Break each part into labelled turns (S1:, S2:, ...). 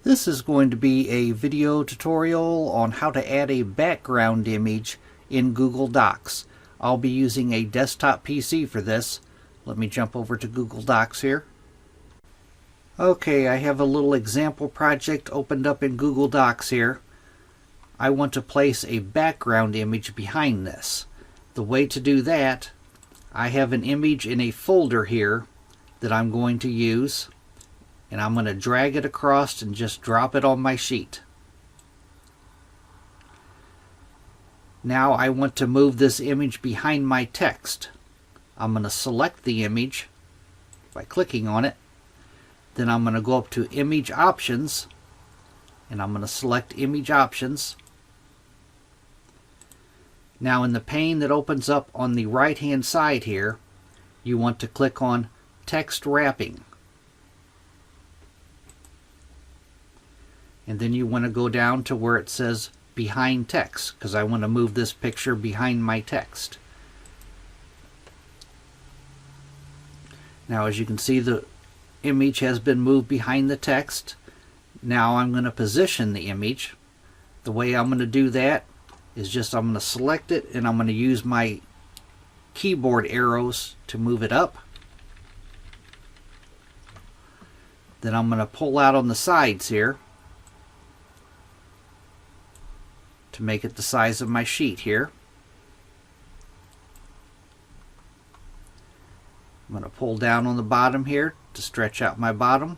S1: This is going to be a video tutorial on how to add a background image in Google Docs. I'll be using a desktop PC for this. Let me jump over to Google Docs here. Okay, I have a little example project opened up in Google Docs here. I want to place a background image behind this. The way to do that, I have an image in a folder here that I'm going to use, and I'm going to drag it across and just drop it on my sheet. Now I want to move this image behind my text. I'm going to select the image by clicking on it. Then I'm going to go up to Image Options, and I'm going to select Image Options. Now in the pane that opens up on the right hand side here, you want to click on Text Wrapping. And then you want to go down to where it says Behind Text, because I want to move this picture behind my text. Now as you can see, the image has been moved behind the text. Now I'm going to position the image. The way I'm going to do that is just I'm going to select it, and I'm going to use my keyboard arrows to move it up. Then I'm going to pull out on the sides here to make it the size of my sheet here. I'm going to pull down on the bottom here to stretch out my bottom.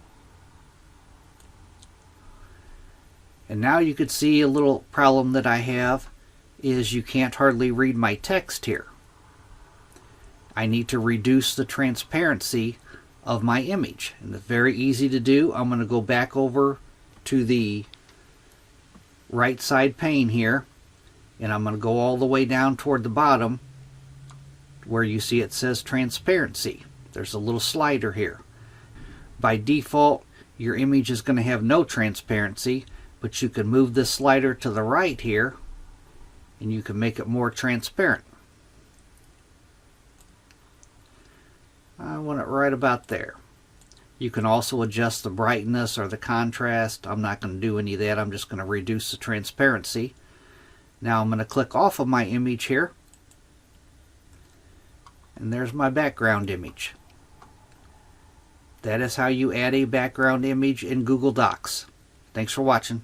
S1: And now you could see a little problem that I have is you can't hardly read my text here. I need to reduce the transparency of my image, and it's very easy to do. I'm going to go back over to the right side pane here, and I'm going to go all the way down toward the bottom where you see it says transparency. There's a little slider here. By default, your image is going to have no transparency, but you can move this slider to the right here and you can make it more transparent. I want it right about there. You can also adjust the brightness or the contrast. I'm not going to do any of that. I'm just going to reduce the transparency. Now I'm going to click off of my image here, and there's my background image. That is how you add a background image in Google Docs. Thanks for watching.